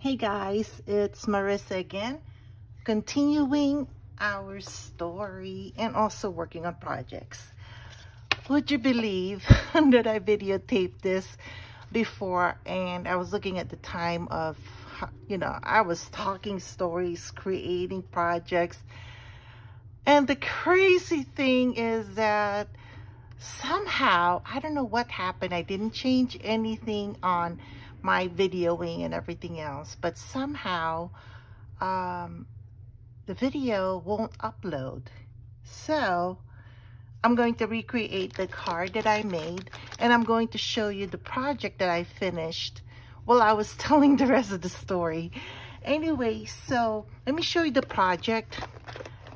Hey guys, it's Marissa again, continuing our story and also working on projects. Would you believe that I videotaped this before, and I was looking at the time of, I was talking stories, creating projects, and the crazy thing is that somehow, I don't know what happened, I didn't change anything on my videoing and everything else, but somehow the video won't upload. So I'm going to recreate the card that I made, and I'm going to show you the project that I finished while I was telling the rest of the story. Anyway, so let me show you the project,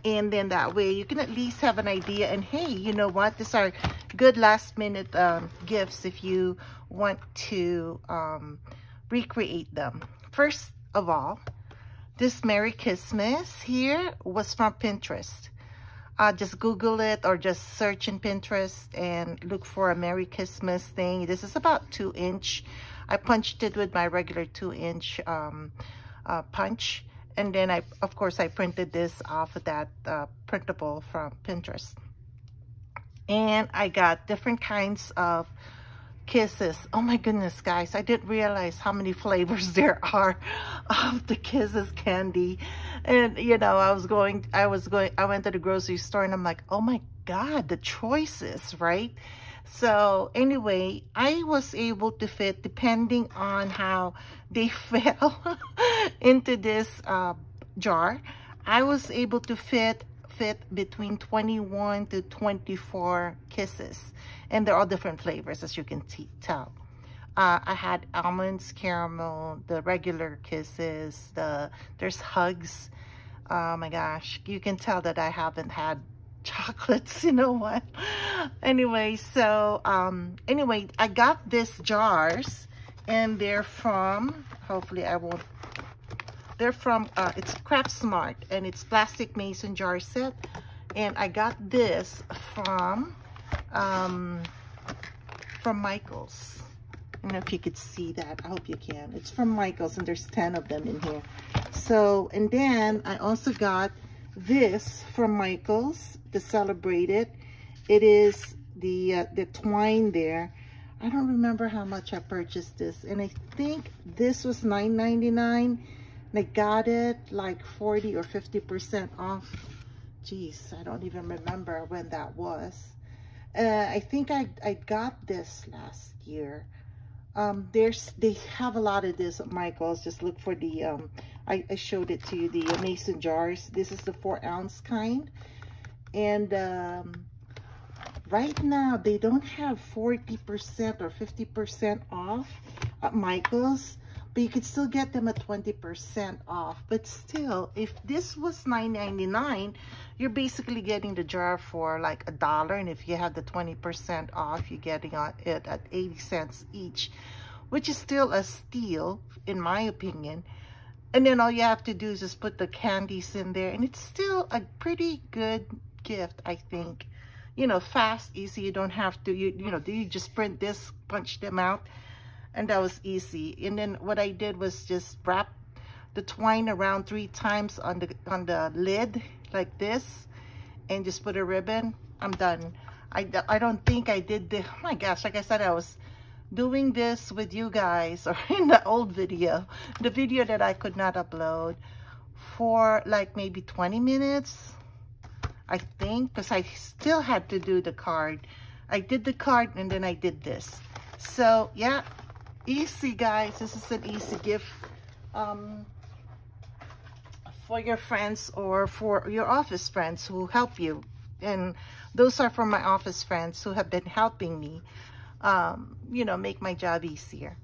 and then that way you can at least have an idea. And hey, you know what, these are good last minute gifts if you want to recreate them. First of all, this Merry Christmas here was from Pinterest. Just Google it or just search in Pinterest and look for a Merry Christmas thing. This is about 2-inch. I punched it with my regular 2-inch punch, and then of course I printed this off of that printable from Pinterest. And I got different kinds of kisses. Oh my goodness, guys, I didn't realize how many flavors there are of the Kisses candy. And you know, I went to the grocery store and I'm like, oh my god, the choices, right? So anyway, I was able to fit, depending on how they fell into this jar, I was able to fit between 21 to 24 kisses, and they're all different flavors, as you can tell. I had almonds, caramel, the regular kisses, there's hugs. Oh my gosh, you can tell that I haven't had chocolates, you know what? Anyway, so anyway, I got these jars, and they're from, hopefully I won't, they're from it's Craft Smart, and it's plastic mason jar set. And I got this from Michael's. I don't know if you could see that. I hope you can. It's from Michael's, and there's 10 of them in here. So, and then I also got this from Michael's to celebrate it. It is the twine there. I don't remember how much I purchased this, and I think this was $9.99. I got it like 40 or 50% off. Jeez, I don't even remember when that was. I think I got this last year. They have a lot of this at Michael's. Just look for the I showed it to you, the mason jars. This is the 4-ounce kind, and right now they don't have 40% or 50% off at Michael's, but you could still get them at 20% off. But still, if this was $9.99, you're basically getting the jar for like $1, and if you have the 20% off, you're getting it at 80 cents each, which is still a steal in my opinion. And then all you have to do is just put the candies in there, and it's still a pretty good gift, I think. You know, fast, easy. You don't have to, you just print this, punch them out, and that was easy. And then what I did was just wrap the twine around 3 times on the lid like this, and just put a ribbon. I'm done. I don't think I did the, oh my gosh, like I said, I was doing this with you guys, or in the old video, the video that I could not upload, for like maybe 20 minutes, I think, because I still had to do the card. I did the card, and then I did this. So yeah, easy guys. This is an easy gift for your friends or for your office friends who help you. And those are for my office friends who have been helping me make my job easier.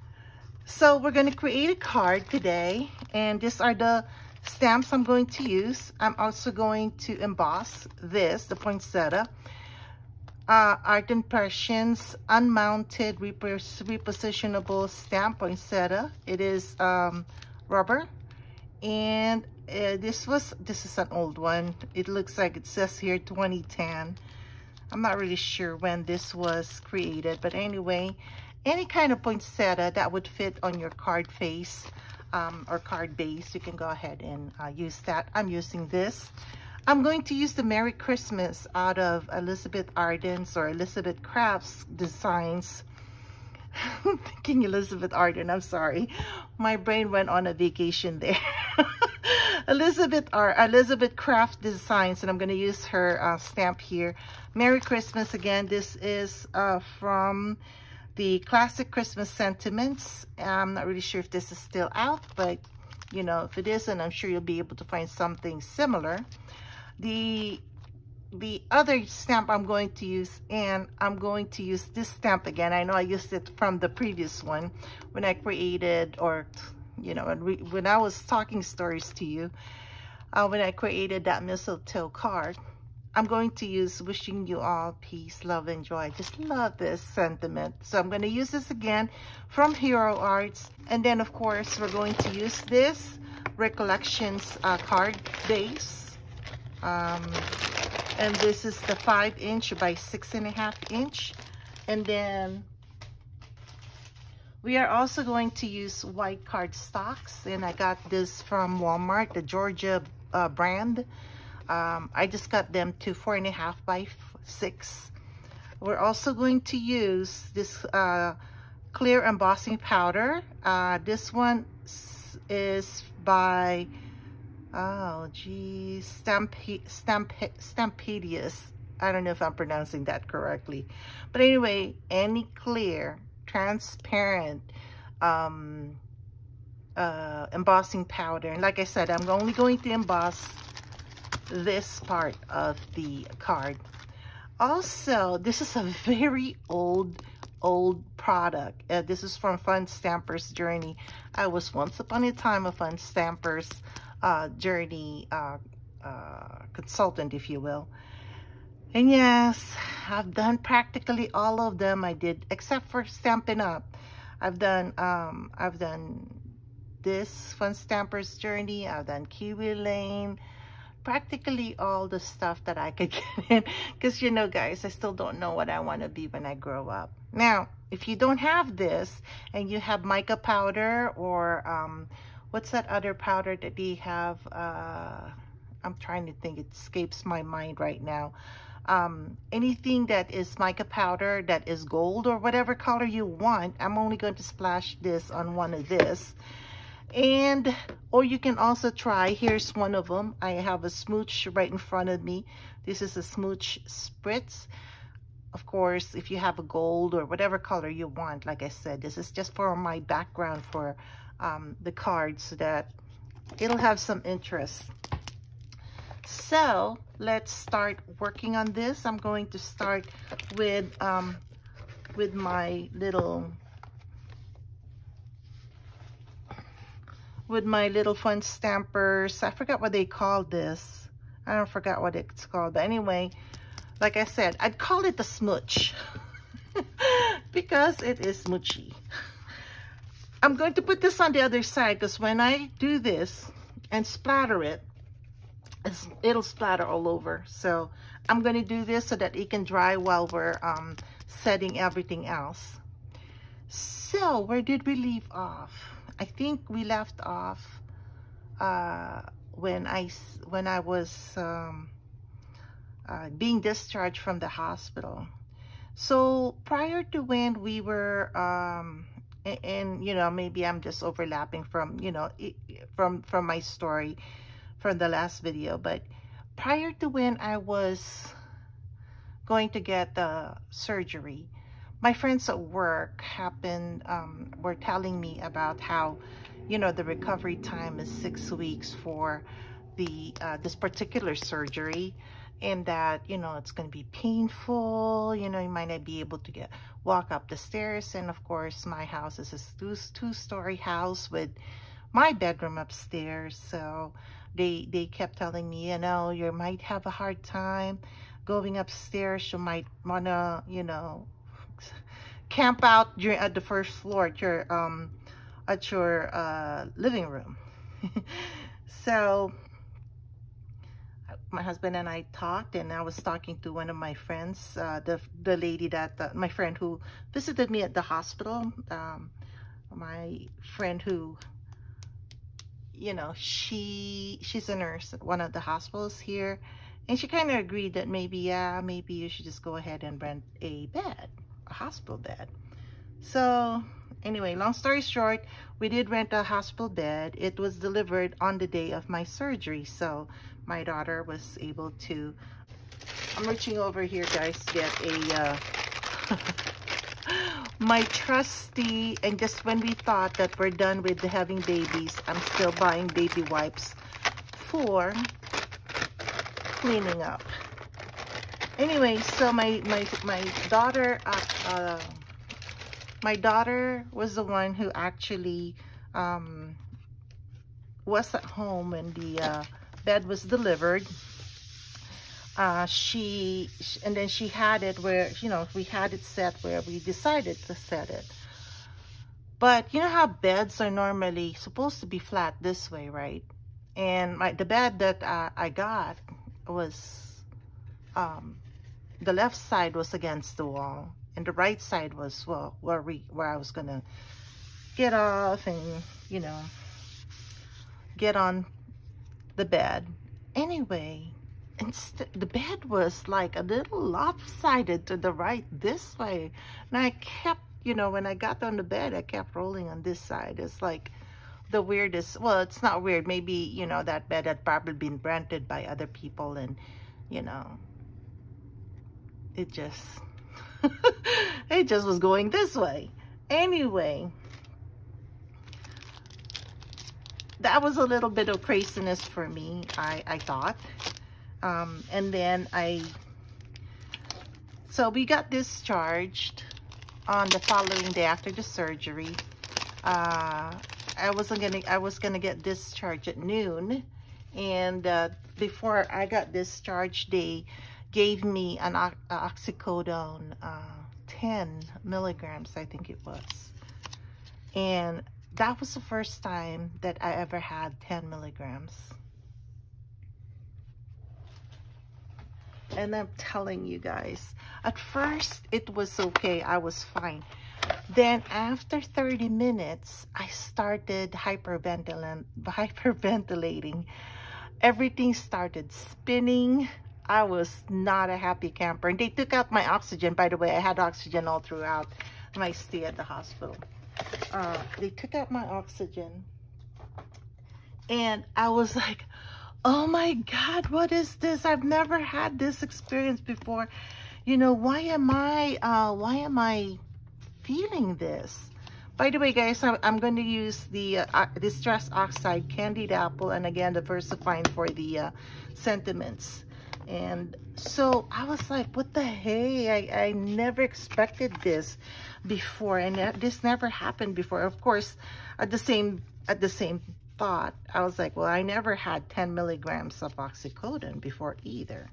So we're going to create a card today, and these are the stamps I'm going to use. I'm also going to emboss this, the poinsettia. Art Impressions unmounted repositionable stamp poinsettia. It is rubber, and this is an old one. It looks like it says here 2010. I'm not really sure when this was created, but anyway, any kind of poinsettia that would fit on your card face. or card base, you can go ahead and use that. I'm using this. I'm going to use the Merry Christmas out of Elizabeth Arden's or Elizabeth Crafts Designs. I'm thinking Elizabeth Arden, I'm sorry. My brain went on a vacation there. Elizabeth Craft Designs, and I'm going to use her stamp here. Merry Christmas again. This is from the Classic Christmas Sentiments. I'm not really sure if this is still out, but you know, if it isn't, I'm sure you'll be able to find something similar. The other stamp I'm going to use, and I'm going to use this stamp again. I know I used it from the previous one when I created, or you know, when I was talking stories to you, when I created that mistletoe card. I'm going to use wishing you all peace, love, and joy. I just love this sentiment. So I'm going to use this again from Hero Arts. And then, of course, we're going to use this Recollections card base. And this is the 5" by 6.5". And then we are also going to use white card stocks. And I got this from Walmart, the Georgia brand. I just got them to 4.5 by 6. We're also going to use this clear embossing powder. This one is by, oh geez, Stampedius. I don't know if I'm pronouncing that correctly. But anyway, any clear, transparent embossing powder. And like I said, I'm only going to emboss this part of the card. Also, this is a very old product. This is from Fun Stamper's Journey. I was once upon a time a Fun Stamper's Journey consultant, if you will. And yes, I've done practically all of them. I did, except for Stampin' Up. I've done this Fun Stamper's Journey. I've done Kiwi Lane. Practically all the stuff that I could get in, because you know guys, I still don't know what I want to be when I grow up. Now if you don't have this and you have mica powder, or what's that other powder that they have, I'm trying to think, it escapes my mind right now. Anything that is mica powder that is gold or whatever color you want, I'm only going to splash this on one of this. And or you can also try, here's one of them. I have a smooch right in front of me. This is a smooch spritz. Of course, if you have a gold or whatever color you want, like I said, this is just for my background for the cards, so that it'll have some interest. So let's start working on this. I'm going to start with my little Fun Stampers. I forgot what they called this. I don't forget what it's called. But anyway, like I said, I'd call it the smooch because it is smoochy. I'm going to put this on the other side, because when I do this and splatter it, it'll splatter all over. So I'm going to do this so that it can dry while we're setting everything else. So where did we leave off? I think we left off when I was being discharged from the hospital. So prior to when we were, and you know, maybe I'm just overlapping from, you know, from my story from the last video, but prior to when I was going to get the surgery, my friends at work were telling me about how, you know, the recovery time is 6 weeks for the this particular surgery, and that, you know, it's going to be painful. You know, you might not be able to walk up the stairs. And of course, my house is a two-story house with my bedroom upstairs. So they kept telling me, you know, you might have a hard time going upstairs. You might wanna, you know, camp out at the first floor at your living room. So my husband and I talked, and I was talking to one of my friends, the lady that my friend who visited me at the hospital, my friend who you know, she's a nurse at one of the hospitals here, and she kind of agreed that maybe, yeah, maybe you should just go ahead and rent a bed, a hospital bed. So anyway, long story short, we did rent a hospital bed. It was delivered on the day of my surgery, so my daughter was able to, I'm reaching over here, guys, to get a my trusty, and just when we thought that we're done with having babies, I'm still buying baby wipes for cleaning up. Anyway, so my daughter, my daughter was the one who actually was at home when the bed was delivered. And then she had it where, you know, we had it set where we decided to set it. But you know how beds are normally supposed to be flat this way, right? And the bed that I got was, the left side was against the wall, and the right side was, well, where I was gonna get off and, you know, get on the bed. Anyway, the bed was like a little lopsided to the right this way, and I kept, you know, when I got on the bed, I kept rolling on this side. It's like the weirdest, well, it's not weird, maybe, you know, that bed had probably been rented by other people, and, you know, it just it just was going this way. Anyway, that was a little bit of craziness for me, I thought. And then so we got discharged on the following day after the surgery. I was gonna get discharged at noon, and before I got discharged, they gave me an oxycodone, 10 milligrams, I think it was. And that was the first time that I ever had 10 milligrams. And I'm telling you guys, at first it was okay, I was fine. Then after 30 minutes, I started hyperventilating. Everything started spinning. I was not a happy camper. And they took out my oxygen. By the way, I had oxygen all throughout my stay at the hospital. They took out my oxygen. And I was like, oh my God, what is this? I've never had this experience before. You know, why am I feeling this? By the way, guys, I'm going to use the Distress Oxide Candied Apple, and again, the Versifine for the sentiments. And so I was like, what the hey? I never expected this before, and this never happened before. Of course, at the same thought, I was like, well, I never had 10 milligrams of oxycodone before either.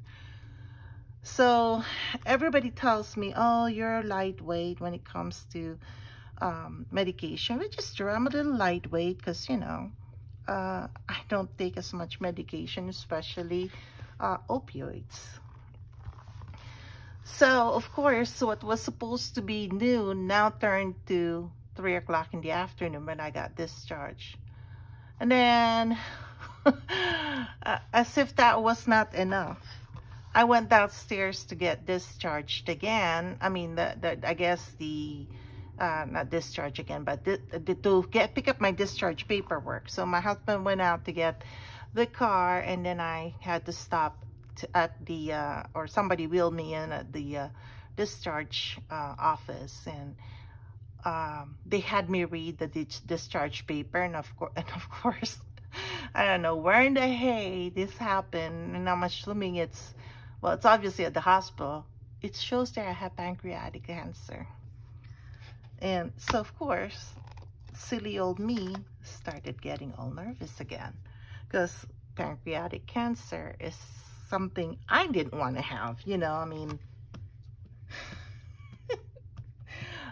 So everybody tells me, oh, you're lightweight when it comes to medication, which is true. I'm a little lightweight because, you know, I don't take as much medication, especially opioids. So of course, what was supposed to be noon now turned to 3 o'clock in the afternoon when I got discharged. And then as if that was not enough, I went downstairs to get discharged again. I mean, I guess not discharge again, but to pick up my discharge paperwork. So my husband went out to get the car, and then I had to stop at the, or somebody wheeled me in at the discharge office, and they had me read the discharge paper, and of course, I don't know where in the hay this happened, and I'm assuming it's obviously at the hospital. It shows that I have pancreatic cancer. And so, of course, silly old me started getting all nervous again, because pancreatic cancer is something I didn't want to have, you know. I mean,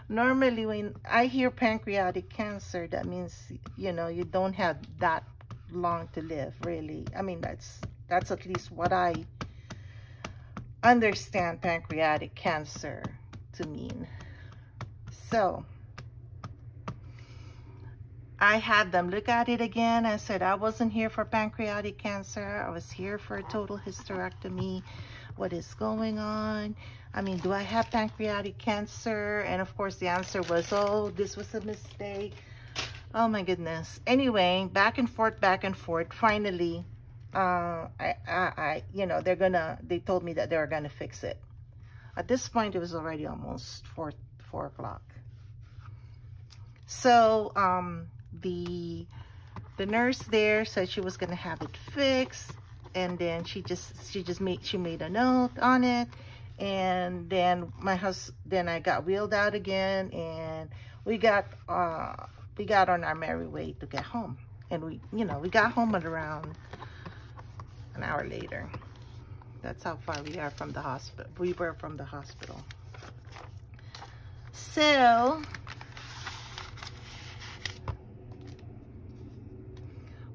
normally when I hear pancreatic cancer, that means, you know, you don't have that long to live, really. I mean, that's at least what I understand pancreatic cancer to mean. So I had them look at it again. I said I wasn't here for pancreatic cancer. I was here for a total hysterectomy. What is going on? I mean, do I have pancreatic cancer? And of course the answer was, oh, this was a mistake. Oh my goodness. Anyway, back and forth. Finally, you know, they told me that they were gonna fix it. At this point, it was already almost 4 o'clock. So, the nurse there said she was gonna have it fixed, and then she made a note on it, and then then I got wheeled out again, and we got on our merry way to get home. And we got home at around an hour later. That's how far we are from the hospital. We were from the hospital. So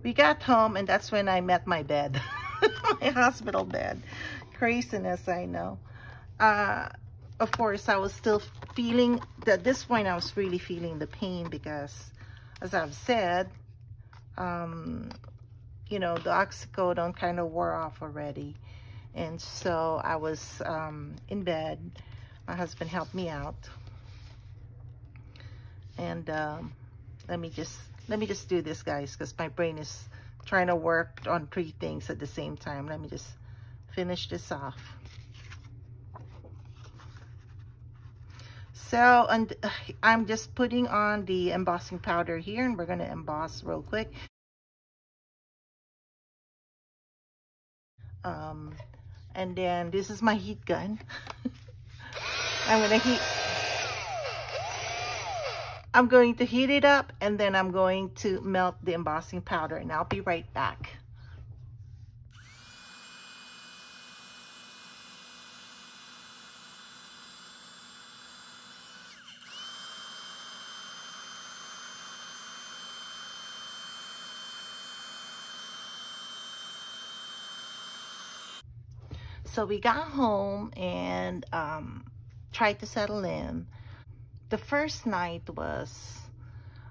we got home, and that's when I met my bed, my hospital bed. Craziness, I know. Of course, I was still feeling, at this point, I was really feeling the pain because, as I've said, you know, the oxycodone kind of wore off already. And so I was in bed. My husband helped me out. And let me just do this, guys, because my brain is trying to work on 3 things at the same time. Let me just finish this off. So, and I'm just putting on the embossing powder here, and we're going to emboss real quick. And then this is my heat gun. I'm going to heat it up, and then I'm going to melt the embossing powder, and I'll be right back. So we got home and tried to settle in. The first night was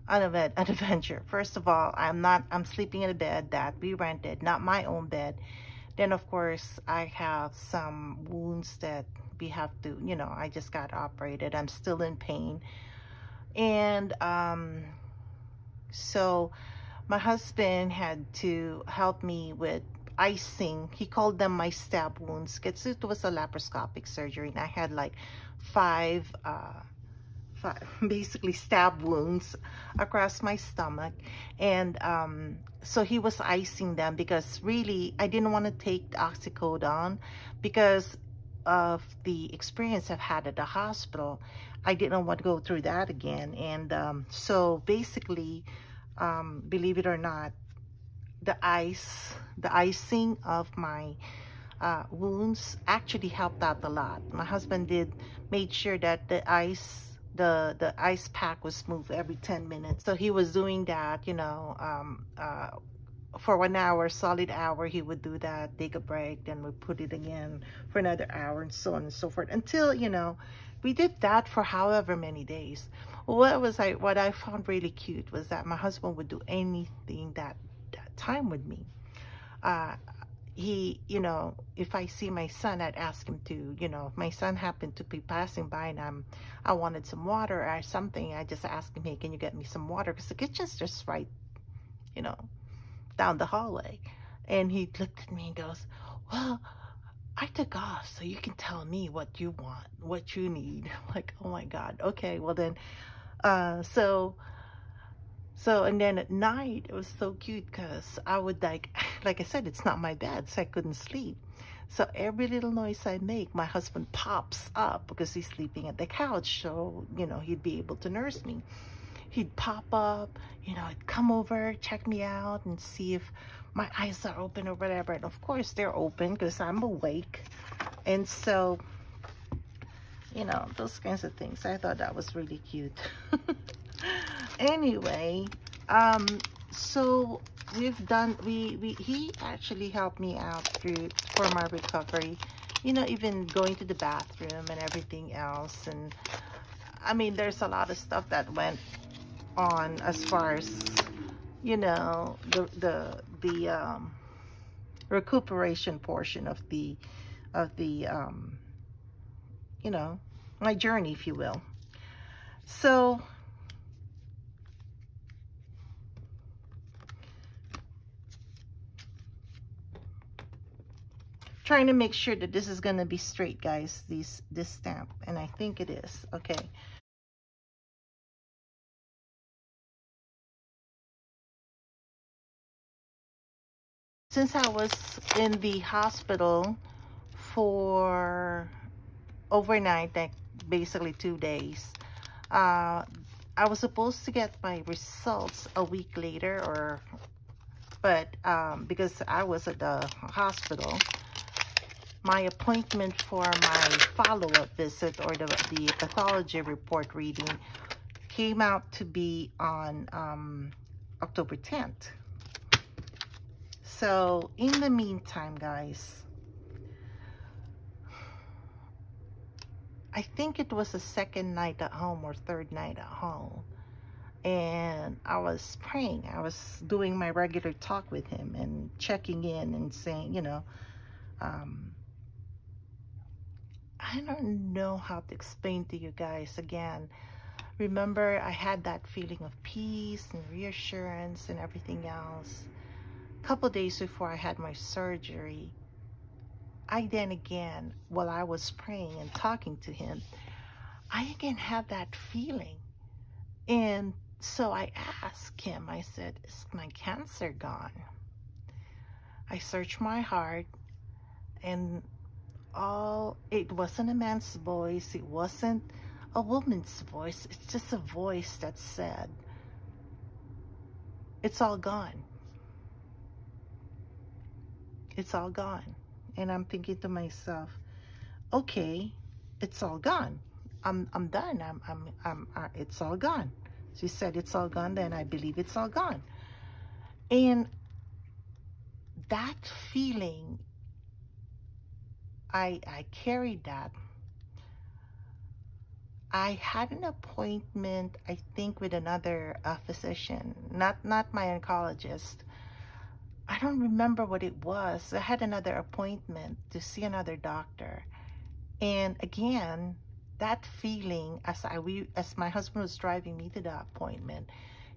an adventure. First of all, I'm sleeping in a bed that we rented, not my own bed. Then of course I have some wounds that we have to, you know, I just got operated. I'm still in pain. And so my husband had to help me with icing. He called them my stab wounds because it was a laparoscopic surgery, and I had like five basically stab wounds across my stomach. And so he was icing them because really I didn't want to take the oxycodone because of the experience I've had at the hospital. I didn't want to go through that again. And so basically, believe it or not, the icing of my wounds actually helped out a lot. My husband made sure that the ice pack was moved every 10 minutes. So he was doing that, you know, for 1 hour, solid hour, he would do that, take a break, then we put it again for another hour, and so on and so forth, until, you know, we did that for however many days. What I found really cute was that my husband would do anything that time with me. He, you know, if I see my son, I'd ask him to, you know, if my son happened to be passing by and I wanted some water or something, I just ask him, hey, can you get me some water? Because the kitchen's just right, you know, down the hallway. And he looked at me and goes, well, I took off, so you can tell me what you want, what you need. I'm like, oh my God, okay, well then, so and then at night, it was so cute because I would like I said, it's not my bed, so I couldn't sleep. So every little noise I make, my husband pops up because he's sleeping at the couch. So, you know, he'd be able to nurse me. He'd pop up, you know, he'd come over, check me out and see if my eyes are open or whatever. And of course they're open because I'm awake. And so, you know, those kinds of things. I thought that was really cute. Anyway, so we've done, he actually helped me out for my recovery, you know, even going to the bathroom and everything else. And I mean, there's a lot of stuff that went on as far as you know, the recuperation portion of the you know, my journey, if you will. So trying to make sure that this is going to be straight, guys, this stamp, and I think it is. Okay. Since I was in the hospital for overnight, like basically 2 days, I was supposed to get my results a week later, but because I was at the hospital, my appointment for my follow-up visit, or the pathology report reading, came out to be on October 10th. So in the meantime, guys, I think it was the second night at home or third night at home, and I was praying. I was doing my regular talk with him and checking in and saying, you know, I don't know how to explain to you guys. Again, remember, I had that feeling of peace and reassurance and everything else. A couple days before I had my surgery, I then again, while I was praying and talking to him, I again had that feeling. And so I asked him, I said, is my cancer gone? I searched my heart, and it wasn't a man's voice, it wasn't a woman's voice, it's just a voice that said, it's all gone. It's all gone. And I'm thinking to myself, okay, it's all gone. I'm done. It's all gone. She said it's all gone, then I believe it's all gone. And that feeling, I carried that. I had an appointment, I think, with another physician, not my oncologist. I don't remember what it was. I had another appointment to see another doctor. And again, that feeling, as my husband was driving me to the appointment,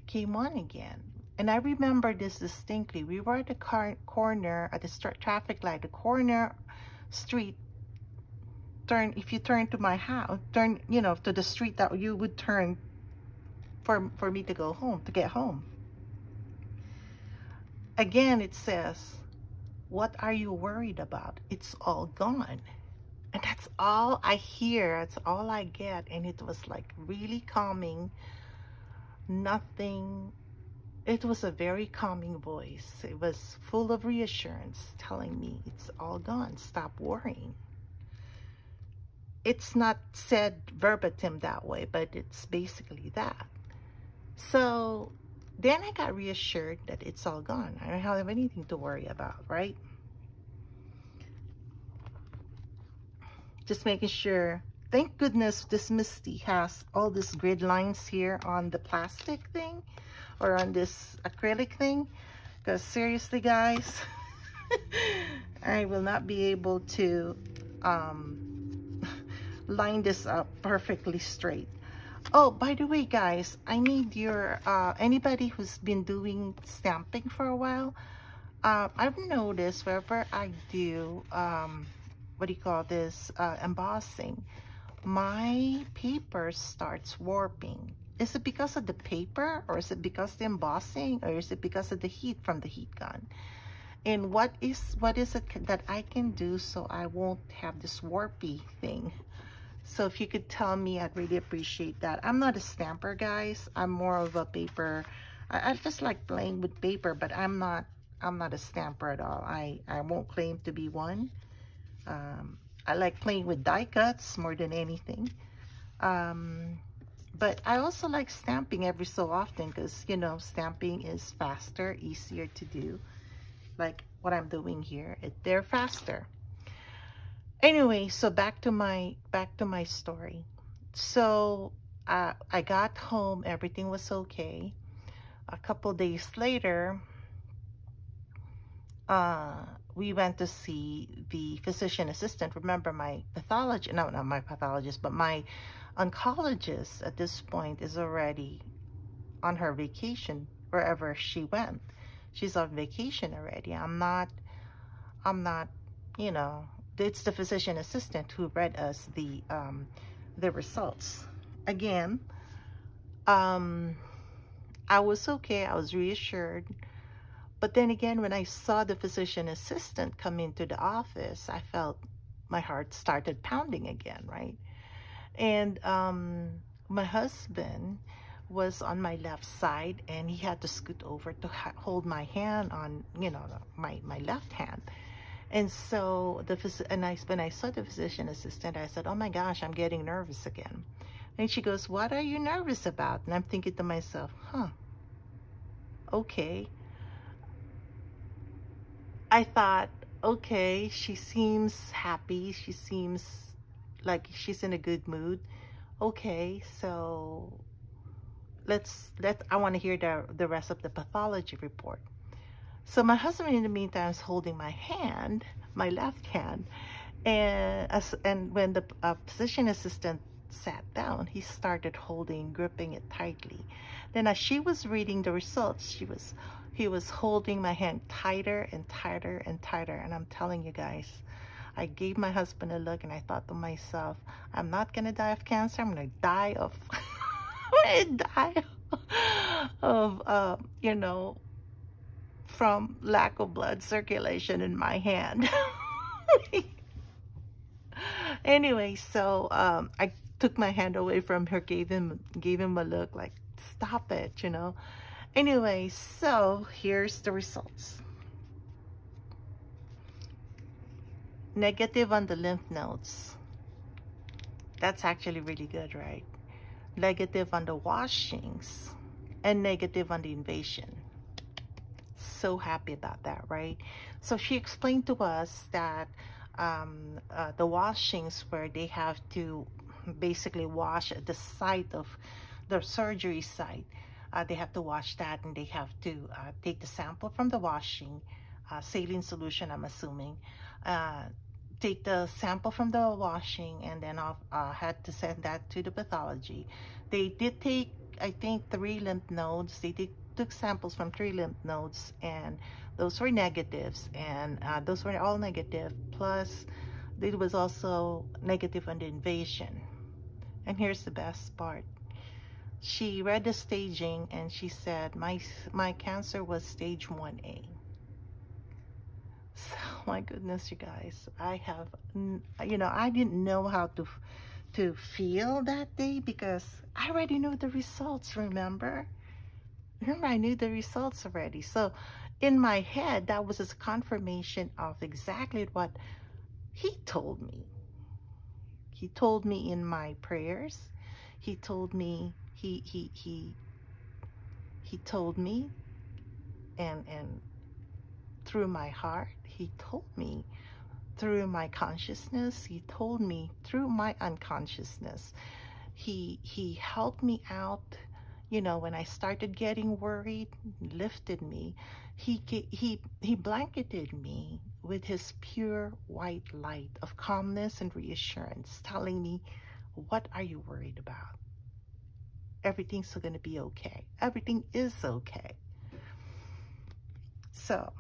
came on again. And I remember this distinctly. We were at the corner, at the traffic light, the corner street. If you turn to my house, you know, to the street that you would turn for me to go home, to get home. Again, it says, what are you worried about? It's all gone. And that's all I hear. That's all I get. And it was like really calming. Nothing. It was a very calming voice. It was full of reassurance, telling me it's all gone. Stop worrying. It's not said verbatim that way, but it's basically that. So then I got reassured that it's all gone. I don't have anything to worry about, right? Just making sure. Thank goodness this Misty has all these grid lines here on the plastic thing, or on this acrylic thing, because seriously, guys, I will not be able to line this up perfectly straight. Oh, by the way, guys, I need your anybody who's been doing stamping for a while. I've noticed wherever I do what do you call this, embossing, my paper starts warping. Is it because of the paper, or is it because of the embossing, or is it because of the heat from the heat gun? And what is it that I can do so I won't have this warpy thing? So if you could tell me, I'd really appreciate that. I'm not a stamper, guys. I'm more of a paper. I just like playing with paper, but I'm not a stamper at all. I won't claim to be one. I like playing with die cuts more than anything. But I also like stamping every so often, because, you know, stamping is faster, easier to do. Like what I'm doing here, they're faster. Anyway, so back to my story. So I got home, everything was okay. a couple days later, we went to see the physician assistant. Remember, my pathologist, no, not my pathologist, but my oncologist at this point is already on her vacation wherever she went. She's on vacation already. I'm not, you know, it's the physician assistant who read us the results. Again, I was okay. I was reassured. But then again, when I saw the physician assistant come into the office, I felt my heart started pounding again, right? And my husband was on my left side, and he had to scoot over to hold my hand on, you know, my left hand. And so when I saw the physician assistant, I said, "Oh my gosh, I'm getting nervous again." And she goes, "What are you nervous about?" And I'm thinking to myself, okay. I thought, okay, she seems happy. She seems like she's in a good mood. Okay, so I want to hear the rest of the pathology report. So my husband, in the meantime, is holding my hand, my left hand, and when the physician assistant sat down, he started gripping it tightly. Then as she was reading the results, he was holding my hand tighter and tighter and tighter. And I'm telling you guys, I gave my husband a look, and I thought to myself, I'm not gonna die of cancer. I'm gonna die of you know, from lack of blood circulation in my hand. Anyway, so I took my hand away from her, gave him a look like, stop it, you know. Anyway, so here's the results. Negative on the lymph nodes. That's actually really good, right? Negative on the washings, and negative on the invasion. So happy about that, right? So she explained to us that the washings, where they have to basically wash at the site of the surgery site, they have to wash that, and they have to take the sample from the washing, saline solution, I'm assuming, take the sample from the washing, and then had to send that to the pathology. They did take, I think, 3 lymph nodes. They took samples from 3 lymph nodes, and those were negatives, and those were all negative, plus it was also negative on the invasion. And here's the best part. She read the staging, and she said my cancer was stage 1A. So my goodness, you guys, I have, you know, I didn't know how to feel that day, because I already knew the results. Remember, I knew the results already. So in my head, that was a confirmation of exactly what he told me. He told me in my prayers. He told me, he told me, and through my heart, he told me through my consciousness, he told me through my unconsciousness. He helped me out, you know, when I started getting worried, lifted me. He blanketed me with his pure white light of calmness and reassurance, telling me, what are you worried about? Everything's going to be okay. Everything is okay. So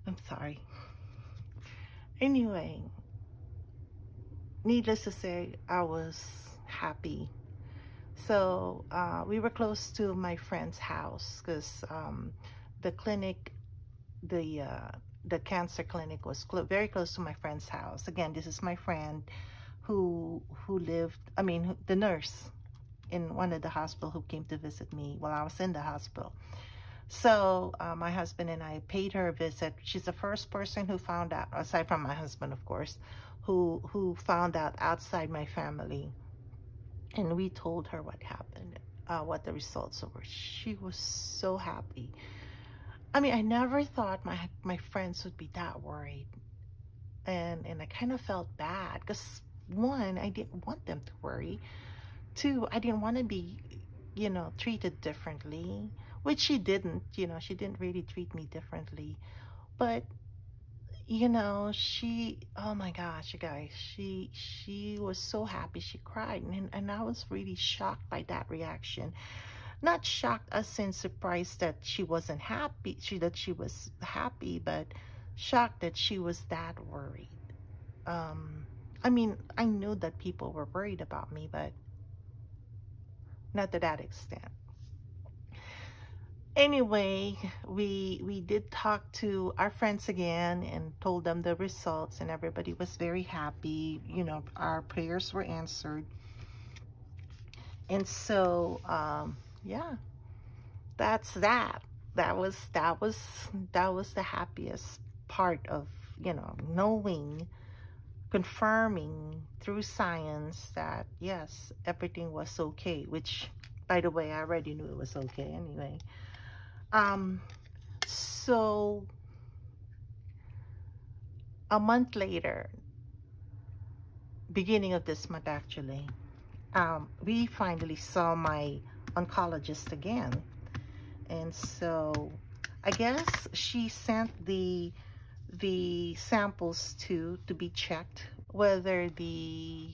I'm sorry. Anyway, needless to say, I was happy. So we were close to my friend's house, because the clinic, the cancer clinic was very close to my friend's house. Again, this is my friend who lived, the nurse in one of the hospital who came to visit me while I was in the hospital. So my husband and I paid her a visit. She's the first person who found out, aside from my husband, of course, who found out outside my family. And we told her what happened, what the results were. She was so happy. I never thought my friends would be that worried. And I kind of felt bad, because one, I didn't want them to worry. too, I didn't want to be, you know, treated differently, which she didn't, you know, she didn't really treat me differently. But, you know, she, oh my gosh, you guys, she was so happy. She cried. And I was really shocked by that reaction. Not shocked as in surprised that she wasn't happy, that she was happy, but shocked that she was that worried. I mean, I knew that people were worried about me, but not to that extent. Anyway, we did talk to our friends again and told them the results, and everybody was very happy. You know, our prayers were answered. And so, yeah, that's that. That was the happiest part of, you know, knowing, confirming through science that yes, everything was okay, which, by the way, I already knew it was okay anyway. So a month later, beginning of this month actually, we finally saw my oncologist again. And so I guess she sent the samples to be checked whether the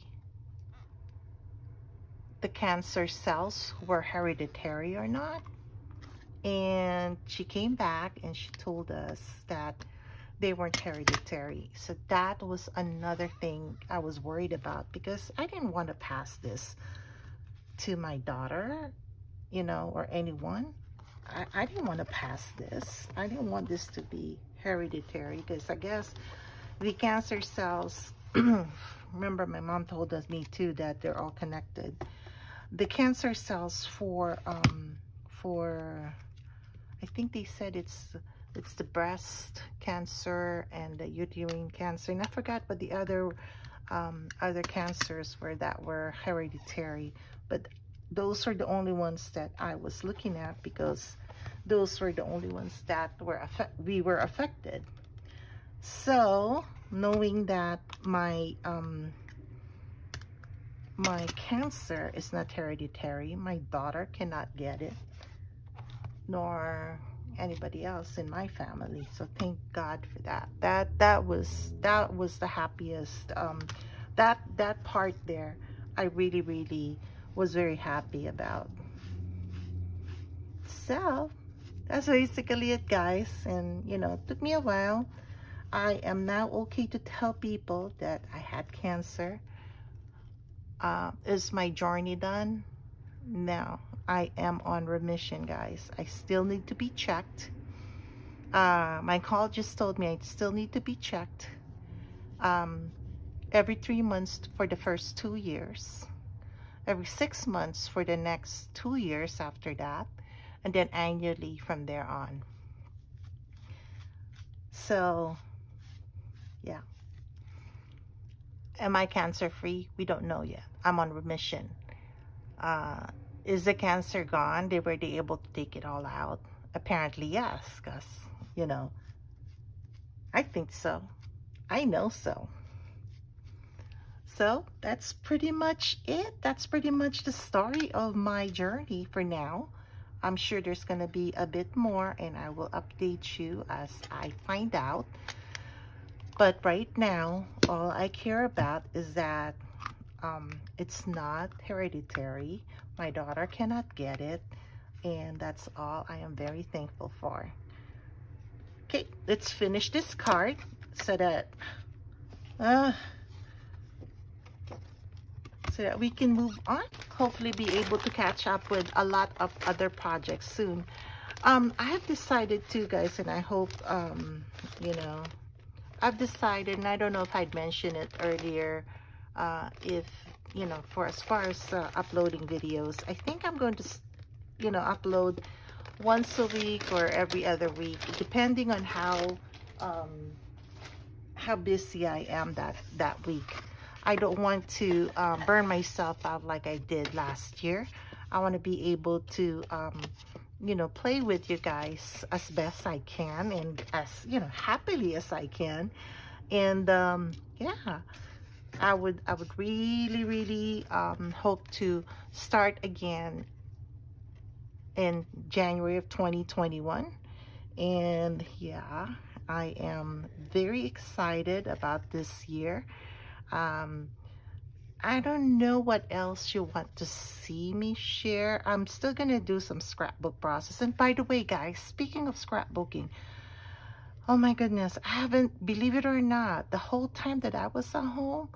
cancer cells were hereditary or not. And she came back and she told us that they weren't hereditary. So that was another thing I was worried about, because I didn't want to pass this to my daughter, you know, or anyone. I didn't want to pass this. I didn't want this to be hereditary, because I guess the cancer cells, remember my mom told us, me too, that they're all connected. The cancer cells for I think they said it's the breast cancer and the uterine cancer, and I forgot what the other cancers were that were hereditary, but those are the only ones that I was looking at, because those were the only ones that we were affected. So knowing that my cancer is not hereditary, my daughter cannot get it, nor anybody else in my family. So thank God for that. That was the happiest. That part there, I really was very happy about. So that's basically it, guys. And you know, it took me a while. I am now okay to tell people that I had cancer. Is my journey done? No, I am on remission, guys. I still need to be checked. My oncologist told me I still need to be checked every 3 months for the first 2 years, every 6 months for the next 2 years after that, and then annually from there on. So yeah, am I cancer free? We don't know yet. I'm on remission. Is the cancer gone? Were they able to take it all out? Apparently yes, because, you know, I think so. I know so. So that's pretty much it. That's pretty much the story of my journey for now. I'm sure there's going to be a bit more, and I will update you as I find out. But right now, all I care about is that it's not hereditary. My daughter cannot get it, and that's all I am very thankful for. Okay, let's finish this card so that we can move on. Hopefully be able to catch up with a lot of other projects soon. I have decided to, guys, and I hope you know, I've decided, and I don't know if I'd mentioned it earlier, if, you know, for as far as uploading videos, I think I'm going to, you know, upload once a week or every other week, depending on how busy I am that week. I don't want to burn myself out like I did last year. I want to be able to you know, play with you guys as best I can, and as, you know, happily as I can. And yeah, I would really hope to start again in January of 2021. And yeah, I am very excited about this year. I don't know what else you want to see me share. I'm still gonna do some scrapbook process. And by the way, guys, speaking of scrapbooking, oh my goodness, I haven't, believe it or not, the whole time that I was at home,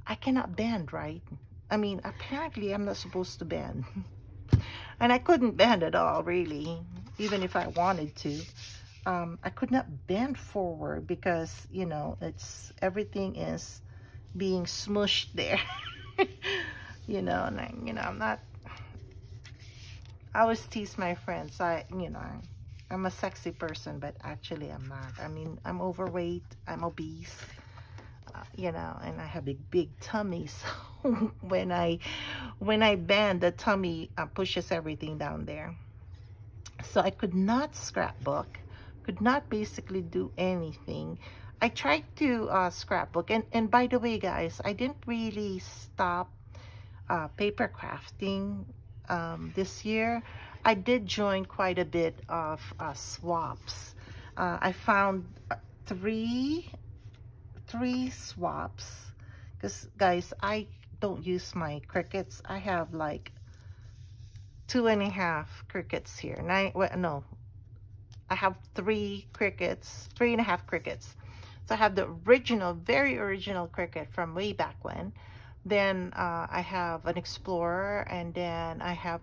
I cannot bend, right? I mean, apparently I'm not supposed to bend. And I couldn't bend at all, really, even if I wanted to. I could not bend forward because, you know, everything is being smushed there. You know, and I'm not, I always tease my friends, I'm a sexy person, but actually I'm not. I mean, I'm overweight, I'm obese, you know, and I have a big tummy. So when I bend, the tummy pushes everything down there. So I could not scrapbook, could not basically do anything. I tried to scrapbook, and by the way, guys, I didn't really stop paper crafting this year. I did join quite a bit of swaps. I found three swaps, because guys, I don't use my Cricuts. I have like 2.5 Cricuts here. I have 3 Cricuts, 3.5 Cricuts. So I have the original, very original Cricut from way back when. Then I have an Explorer, and then I have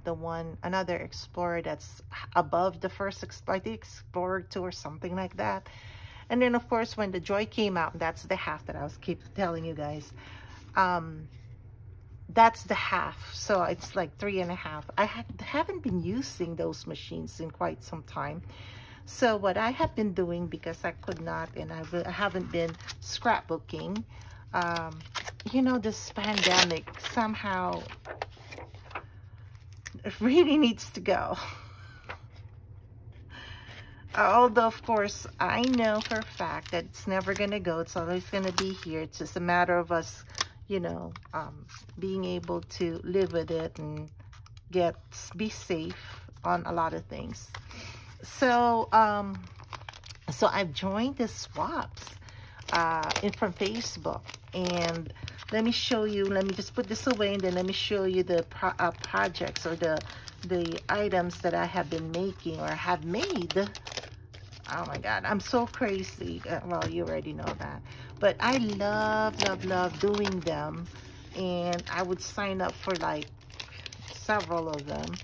another Explorer that's above the first Explorer, I think Explorer 2 or something like that. And then of course when the Joy came out, that's the half that I was keep telling you guys. That's the half, so it's like 3.5. I haven't been using those machines in quite some time. So what I have been doing, because I could not, and I haven't been scrapbooking, you know, this pandemic somehow it really needs to go. Although, of course, I know for a fact that it's never going to go. It's always going to be here. It's just a matter of us, you know, being able to live with it and be safe on a lot of things. So, so I've joined the swaps from Facebook, and let me show you. Let me just put this away, and then let me show you the projects or the items that I have been making or have made. Oh my God, I'm so crazy. Well, you already know that, but I love doing them, and I would sign up for like several of them.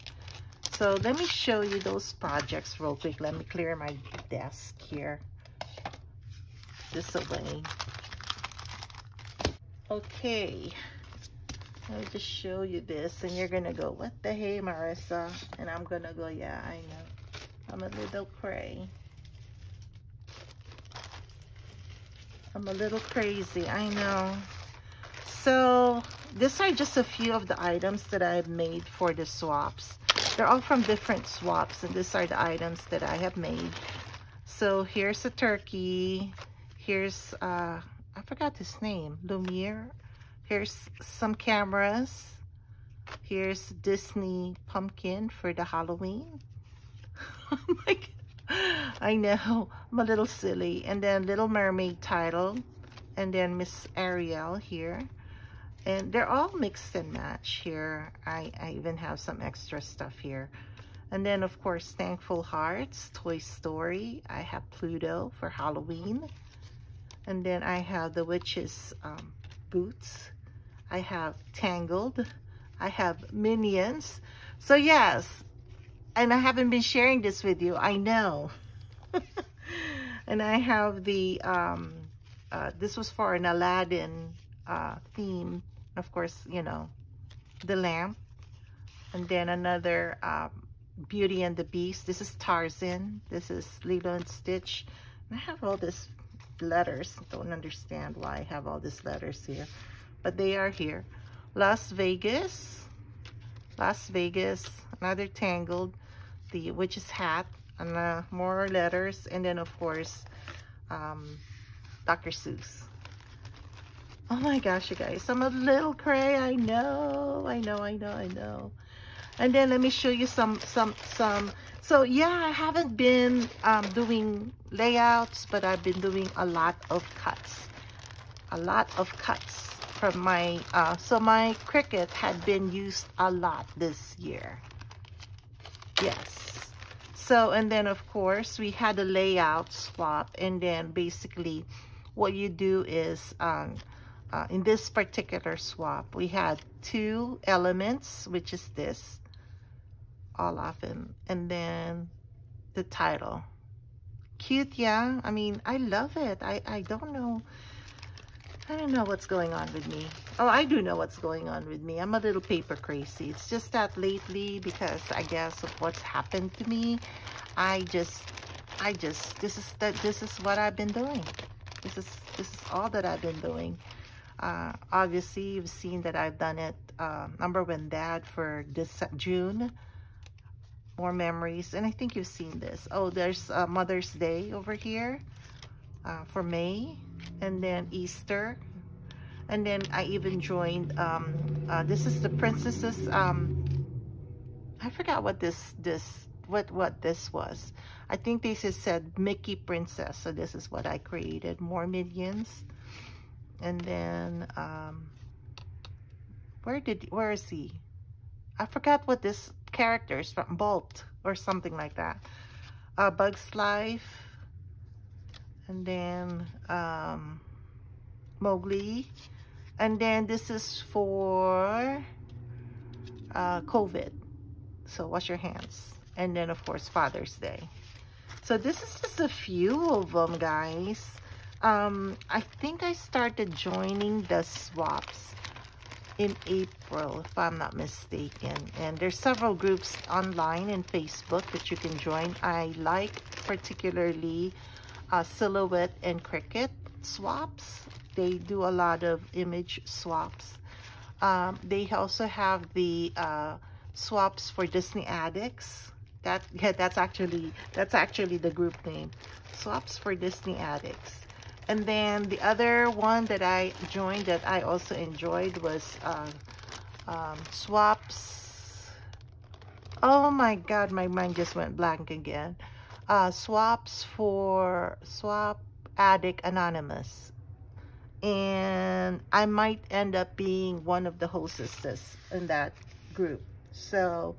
So let me show you those projects real quick. Let me clear my desk here. This away. Okay. Let me just show you this, and you're gonna go, what the hey, Marissa? And I'm gonna go, yeah, I know. I'm a little cray. I'm a little crazy, I know. So these are just a few of the items that I've made for the swaps. They're all from different swaps, and these are the items that I have made. So here's a turkey. Here's, I forgot his name, Lumiere. Here's some cameras. Here's Disney pumpkin for the Halloween. Oh my God. I know, I'm a little silly. And then Little Mermaid title. And then Miss Ariel here. And they're all mixed and match here. I even have some extra stuff here. And then, of course, Thankful Hearts, Toy Story. I have Pluto for Halloween. And then I have the Witch's boots. I have Tangled. I have Minions. So, yes. And I haven't been sharing this with you. I know. And I have the, this was for an Aladdin theme. Of course, you know, the lamp. And then another Beauty and the Beast. This is Tarzan. This is Lilo and Stitch. And I have all these letters. Don't understand why I have all these letters here. But they are here. Las Vegas. Las Vegas. Another Tangled. The Witch's Hat. And more letters. And then, of course, Dr. Seuss. Oh my gosh, you guys, I'm a little cray. I know. And then let me show you some. So yeah, I haven't been doing layouts, but I've been doing a lot of cuts. From my, so my Cricut had been used a lot this year. Yes. So, and then of course we had a layout swap, and then basically what you do is, in this particular swap, we had two elements, which is this, all of them, and then the title. Cute, yeah? I mean, I love it. I don't know. I don't know what's going on with me. Oh, I do know what's going on with me. I'm a little paper crazy. It's just that lately, because I guess of what's happened to me, this is what I've been doing. This is all that I've been doing. Obviously, you've seen that I've done it, Number One Dad for this June. More memories, and I think you've seen this. Oh, there's Mother's Day over here for May, and then Easter, and then I even joined. This is the princesses. I forgot what what this was. I think this is said Mickey Princess, so this is what I created. More minions, and then where is he? I forgot what this character is from. Bolt or something like that. Bug's Life, and then Mowgli, and then this is for COVID, so wash your hands, and then of course Father's Day. So this is just a few of them, guys. I think I started joining the swaps in April, if I'm not mistaken, and there's several groups online in Facebook that you can join. I like particularly Silhouette and Cricut swaps. They do a lot of image swaps. They also have the swaps for Disney Addicts. That's actually the group name, Swaps for Disney Addicts. And then the other one that I joined that I also enjoyed was Swaps. Oh my God, my mind just went blank again. Swaps for Swap Addict Anonymous. And I might end up being one of the hostesses in that group. So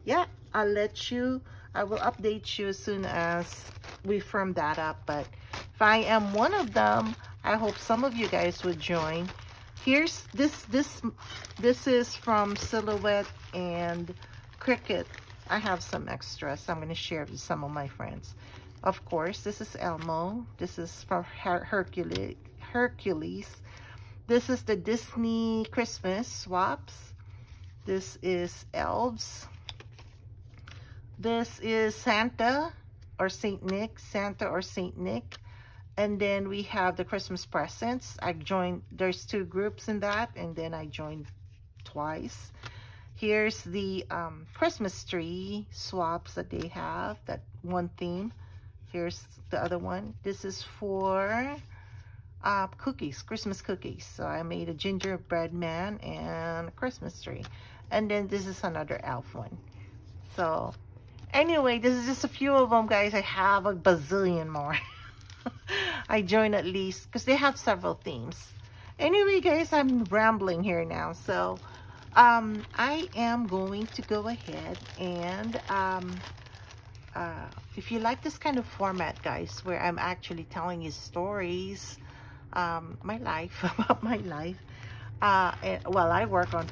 yeah, I will update you as soon as we firm that up. But if I am one of them, I hope some of you guys would join. Here's this is from Silhouette and Cricut. I have some extras I'm going to share with some of my friends. Of course, this is Elmo. This is from Hercules. This is the Disney Christmas swaps. This is Elves. This is Santa or Saint Nick. And then we have the Christmas presents. I joined, there's two groups in that, and then I joined twice. Here's the Christmas tree swaps that they have, that one theme. Here's the other one. This is for cookies, Christmas cookies. So I made a gingerbread man and a Christmas tree. And then this is another elf one. So anyway, this is just a few of them, guys. I have a bazillion more. I joined at least, because they have several themes. Anyway, guys, I'm rambling here now. So I am going to go ahead and if you like this kind of format, guys, where I'm actually telling you stories, my life, about my life, and while I work on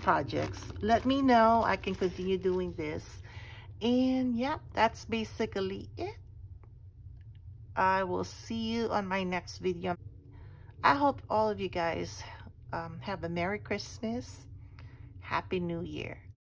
projects, let me know. I can continue doing this. And yeah, that's basically it. I will see you on my next video. I hope all of you guys have a Merry Christmas, Happy New Year.